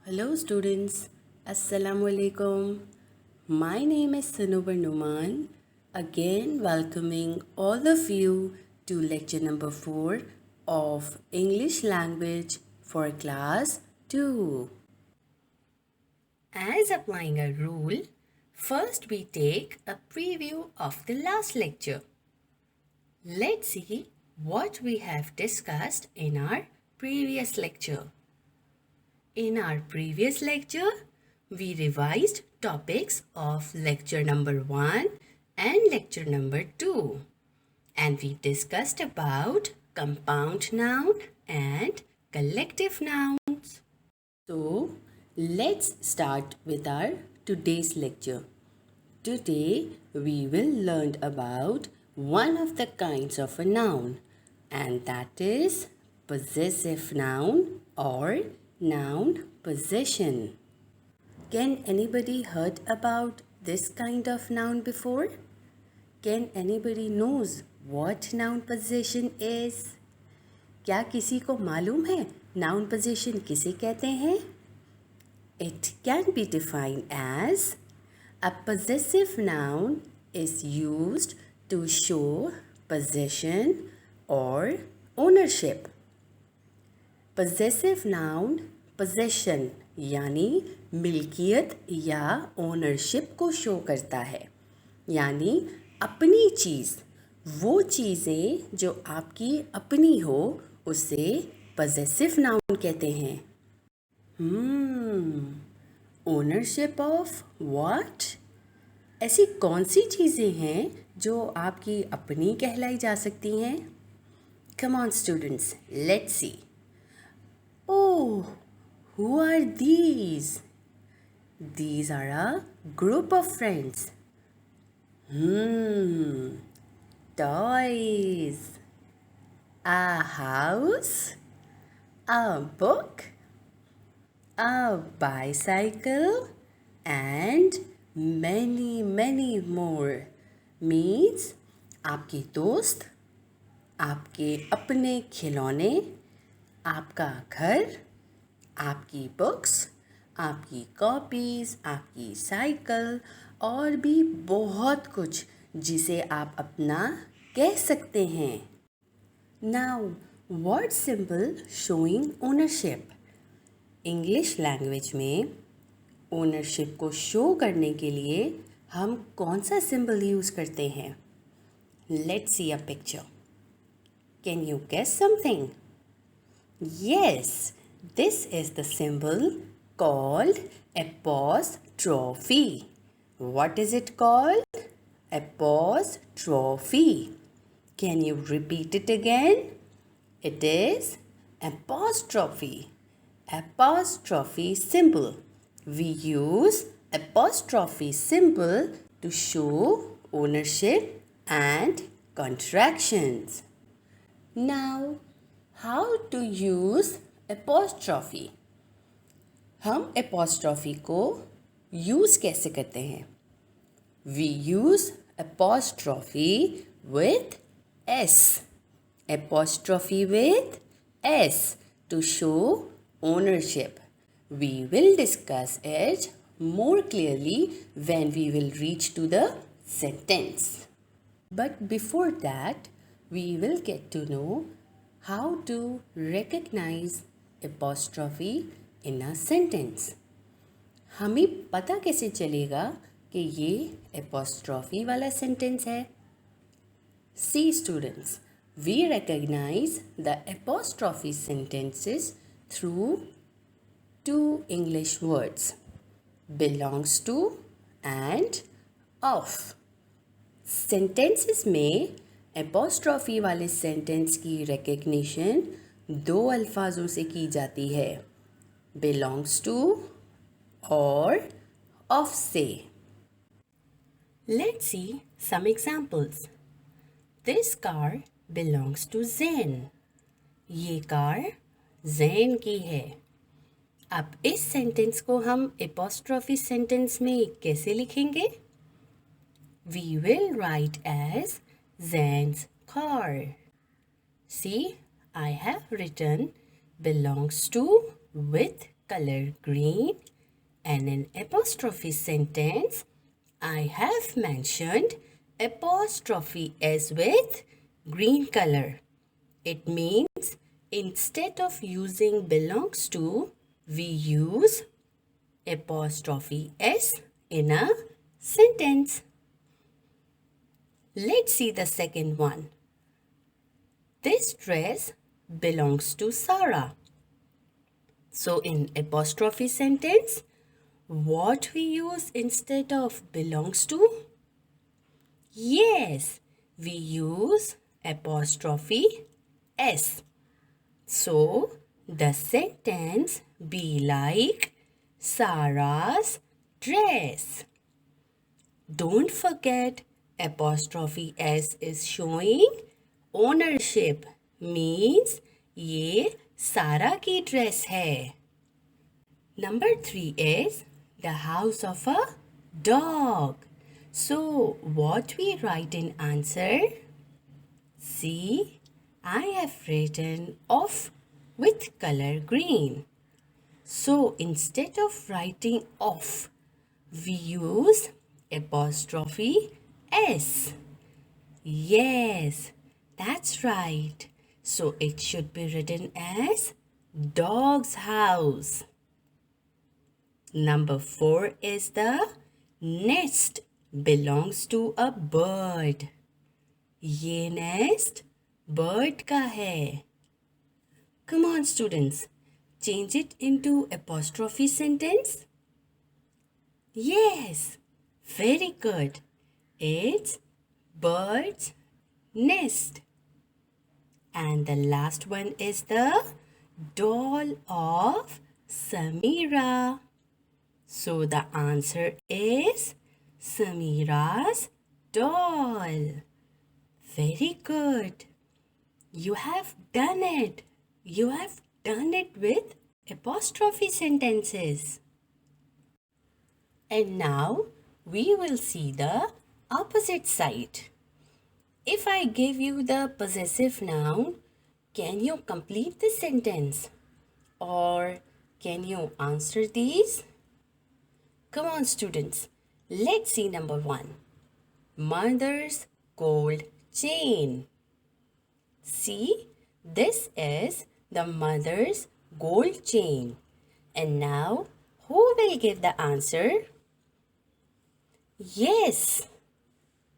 Hello students, Assalamu alaikum. My name is Sanobar Numan. Again welcoming all of you to lecture number 4 of English language for class 2. As applying a rule, first we take a preview of the last lecture. Let's see what we have discussed in our previous lecture. In our previous lecture, we revised topics of lecture number 1 and lecture number 2. And we discussed about compound noun and collective nouns. So, let's start with our today's lecture. Today, we will learn about one of the kinds of a noun, and that is possessive noun or noun possession. Can anybody heard about this kind of noun before? Can anybody knows what noun possession is? क्या किसी को मालूम है noun possession किसे कहते हैं? It can be defined as a possessive noun is used to show possession or ownership. Possessive noun possession यानी मिल्कियत या ओनरशिप को शो करता है, यानी अपनी चीज़, वो चीज़ें जो आपकी अपनी हो उसे possessive noun कहते हैं. Ownership of what? ऐसी कौन सी चीज़ें हैं जो आपकी अपनी कहलाई जा सकती हैं? Come on students, let's see. Oh, who are these? These are a group of friends. Toys. A house. A book. A bicycle. And many more. Means आपके दोस्त, आपके अपने खिलौने, आपका घर, आपकी बुक्स, आपकी कॉपीज़, आपकी साइकिल और भी बहुत कुछ जिसे आप अपना कह सकते हैं. Now word symbol showing ownership. English language में ओनरशिप को शो करने के लिए हम कौन सा सिंबल यूज़ करते हैं? Let's see a picture. Can you guess something? Yes, this is the symbol called apostrophe. What is it called? Apostrophe. Can you repeat it again? It is apostrophe. Apostrophe symbol. We use apostrophe symbol to show ownership and contractions. Now, how to use apostrophe? हम apostrophe को use कैसे करते हैं? We use apostrophe with S. Apostrophe with S to show ownership. We will discuss it more clearly when we will reach to the sentence. But before that, we will get to know how to recognize apostrophe in a sentence. हमें पता कैसे चलेगा कि ये apostrophe वाला sentence है? See students, we recognize the apostrophe sentences through two English words, belongs to and of. Sentences में apostrophe वाले सेंटेंस की रिकग्निशन दो अल्फाजों से की जाती है, belongs to और of से. Let's see some examples. This car belongs to Zain. ये कार जैन की है. अब इस सेंटेंस को हम apostrophe सेंटेंस में कैसे लिखेंगे? We will write as Zain's car. See, I have written belongs to with color green, and in apostrophe sentence, I have mentioned apostrophe S with green color. It means instead of using belongs to, we use apostrophe S in a sentence. Let's see the second one. This dress belongs to Sarah. So in apostrophe sentence, what we use instead of belongs to? Yes, we use apostrophe S. So the sentence be like Sarah's dress. Don't forget, apostrophe S is showing ownership, means ये सारा की dress है. Number 3 is the house of a dog. So what we write in answer? See, I have written off with color green. So instead of writing off, we use apostrophe S. Yes, that's right. So it should be written as dog's house. Number 4 is the nest belongs to a bird. ये nest bird का है. Come on students, change it into apostrophe sentence. Yes, very good. It's bird's nest. And the last one is the doll of Samira. So the answer is Samira's doll. Very good. You have done it. You have done it with apostrophe sentences. And now we will see the opposite side. If I give you the possessive noun, can you complete the sentence? Or can you answer these? Come on students, let's see number 1. Mother's gold chain. See, this is the mother's gold chain. And now, who will give the answer? Yes,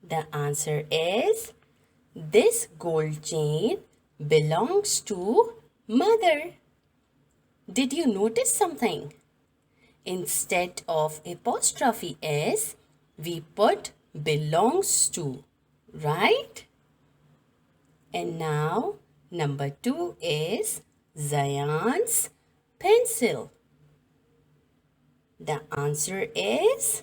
the answer is this gold chain belongs to mother. Did you notice something? Instead of apostrophe S, we put belongs to, right? And now, number 2 is Zayan's pencil. The answer is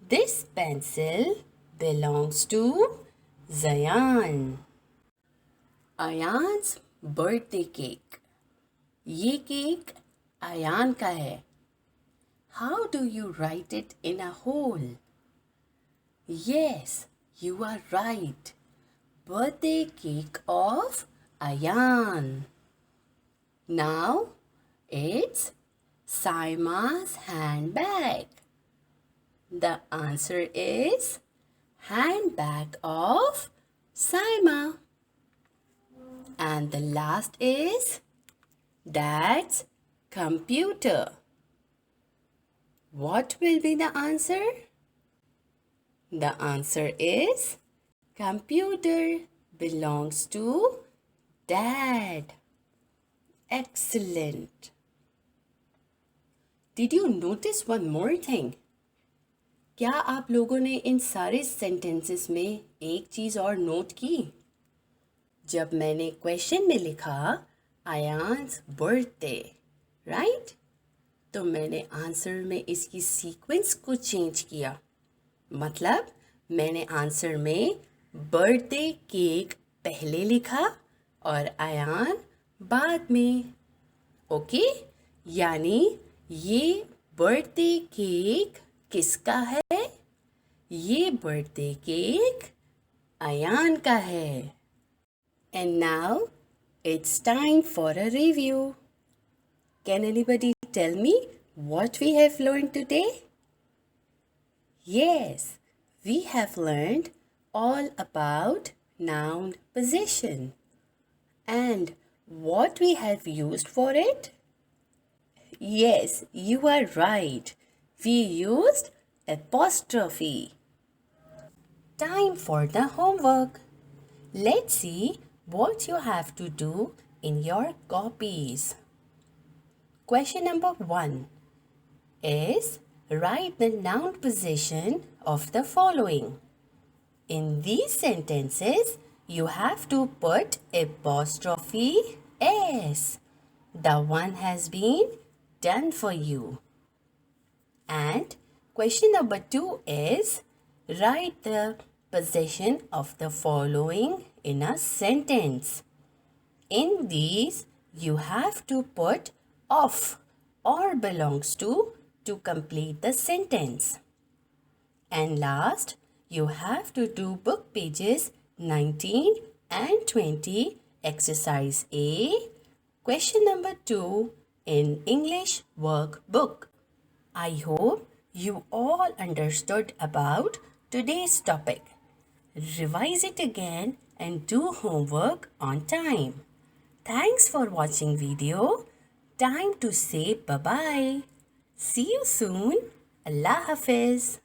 this pencil belongs to Zayan. Ayan's birthday cake. ये cake Ayan का है. How do you write it in a whole? Yes, you are right. Birthday cake of Ayan. Now it's Saima's handbag. The answer is handbag of Saima. And the last is Dad's computer. What will be the answer? The answer is computer belongs to Dad. Excellent. Did you notice one more thing? क्या आप लोगों ने इन सारे sentences में एक चीज़ और note की? जब मैंने क्वेश्चन में लिखा अयान्स बर्थडे, राइट? तो मैंने आंसर में इसकी सीक्वेंस को चेंज किया. मतलब मैंने आंसर में बर्थडे केक पहले लिखा और अयान बाद में. ओके, यानी ये बर्थडे केक किसका है? ये बर्थडे केक अयान का है. And now it's time for a review. Can anybody tell me what we have learned today? Yes, we have learned all about noun possession. And what we have used for it? Yes, you are right. We used apostrophe. Time for the homework. Let's see what you have to do in your copies. Question number 1 is write the noun possession of the following. In these sentences, you have to put apostrophe S. The one has been done for you. And question number 2 is write the possession of the following in a sentence. In these, you have to put of or belongs to complete the sentence. And last, you have to do book pages 19 and 20, exercise A, question number 2 in English workbook. I hope you all understood about today's topic. Revise it again and do homework on time. Thanks for watching video. Time to say bye-bye. See you soon. Allah Hafiz.